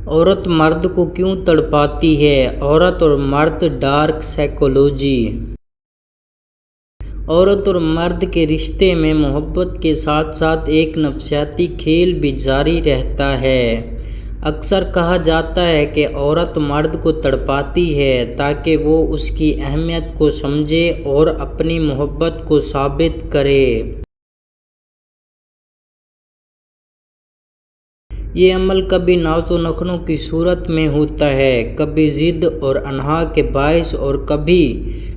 عورت مرد کو کیوں تڑپاتی ہے؟ عورت اور مرد ڈارک سائیکالوجی۔ عورت اور مرد کے رشتے میں محبت کے ساتھ ساتھ ایک نفسیاتی کھیل بھی جاری رہتا ہے۔ اکثر کہا جاتا ہے کہ عورت مرد کو تڑپاتی ہے تاکہ وہ اس کی اہمیت کو سمجھے اور اپنی محبت کو ثابت کرے۔ یہ عمل کبھی ناز و نخروں کی صورت میں ہوتا ہے، کبھی ضد اور انہا کے باعث اور کبھی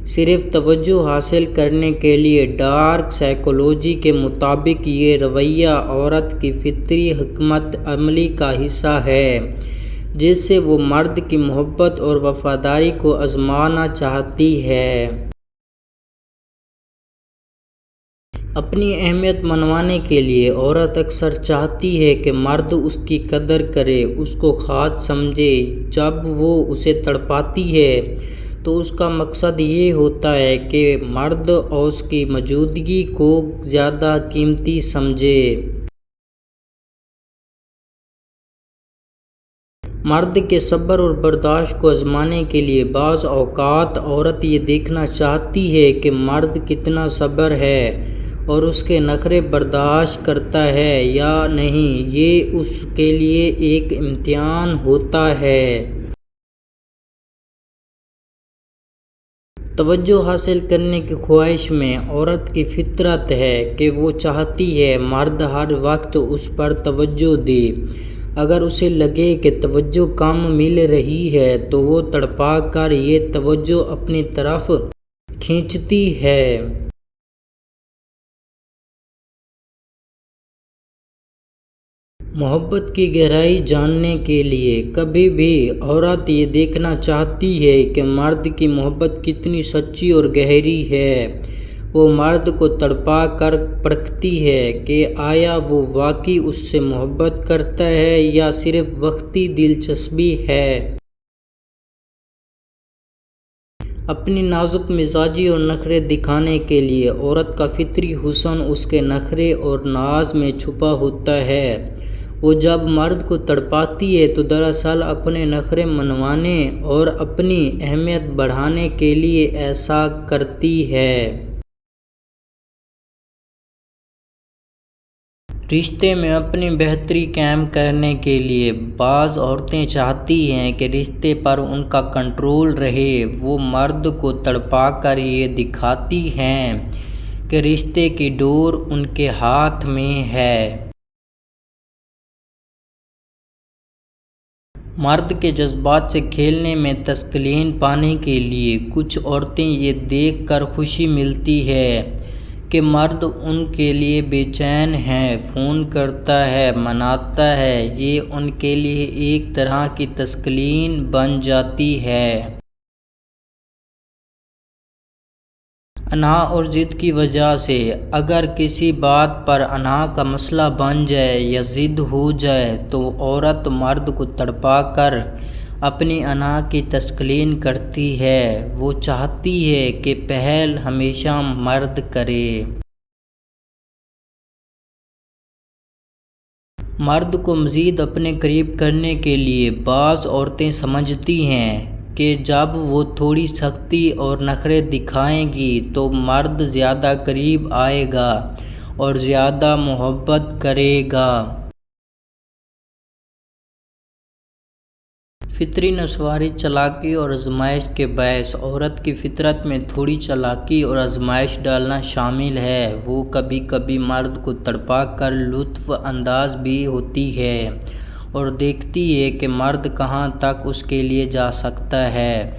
صرف توجہ حاصل کرنے کے لیے۔ ڈارک سائیکالوجی کے مطابق یہ رویہ عورت کی فطری حکمت عملی کا حصہ ہے جس سے وہ مرد کی محبت اور وفاداری کو آزمانا چاہتی ہے۔ اپنی اہمیت منوانے کے لیے عورت اکثر چاہتی ہے کہ مرد اس کی قدر کرے، اس کو خاص سمجھے۔ جب وہ اسے تڑپاتی ہے تو اس کا مقصد یہ ہوتا ہے کہ مرد اس کی موجودگی کو زیادہ قیمتی سمجھے۔ مرد کے صبر اور برداشت کو آزمانے کے لیے بعض اوقات عورت یہ دیکھنا چاہتی ہے کہ مرد کتنا صبر ہے اور اس کے نخرے برداشت کرتا ہے یا نہیں۔ یہ اس کے لیے ایک امتحان ہوتا ہے۔ توجہ حاصل کرنے کی خواہش میں عورت کی فطرت ہے کہ وہ چاہتی ہے مرد ہر وقت اس پر توجہ دے۔ اگر اسے لگے کہ توجہ کم مل رہی ہے تو وہ تڑپا کر یہ توجہ اپنی طرف کھینچتی ہے۔ محبت کی گہرائی جاننے کے لیے کبھی بھی عورت یہ دیکھنا چاہتی ہے کہ مرد کی محبت کتنی سچی اور گہری ہے۔ وہ مرد کو تڑپا کر پرکھتی ہے کہ آیا وہ واقعی اس سے محبت کرتا ہے یا صرف وقتی دلچسپی ہے۔ اپنی نازک مزاجی اور نخرے دکھانے کے لیے عورت کا فطری حسن اس کے نخرے اور ناز میں چھپا ہوتا ہے۔ وہ جب مرد کو تڑپاتی ہے تو دراصل اپنے نخرے منوانے اور اپنی اہمیت بڑھانے کے لیے ایسا کرتی ہے۔ رشتے میں اپنی بہتری قائم کرنے کے لیے بعض عورتیں چاہتی ہیں کہ رشتے پر ان کا کنٹرول رہے۔ وہ مرد کو تڑپا کر یہ دکھاتی ہیں کہ رشتے کی ڈور ان کے ہاتھ میں ہے۔ مرد کے جذبات سے کھیلنے میں تسکین پانے کے لیے کچھ عورتیں یہ دیکھ کر خوشی ملتی ہے کہ مرد ان کے لیے بے چین ہے، فون کرتا ہے، مناتا ہے۔ یہ ان کے لیے ایک طرح کی تسکین بن جاتی ہے۔ انہا اور ضد کی وجہ سے اگر کسی بات پر انہا کا مسئلہ بن جائے یا ضد ہو جائے تو عورت مرد کو تڑپا کر اپنی انہا کی تسکین کرتی ہے۔ وہ چاہتی ہے کہ پہل ہمیشہ مرد کرے۔ مرد کو مزید اپنے قریب کرنے کے لیے بعض عورتیں سمجھتی ہیں کہ جب وہ تھوڑی سختی اور نخرے دکھائیں گی تو مرد زیادہ قریب آئے گا اور زیادہ محبت کرے گا۔ فطری نسواری چالاکی اور آزمائش کے باعث عورت کی فطرت میں تھوڑی چالاکی اور آزمائش ڈالنا شامل ہے۔ وہ کبھی کبھی مرد کو تڑپا کر لطف انداز بھی ہوتی ہے اور دیکھتی ہے کہ مرد کہاں تک اس کے لیے جا سکتا ہے۔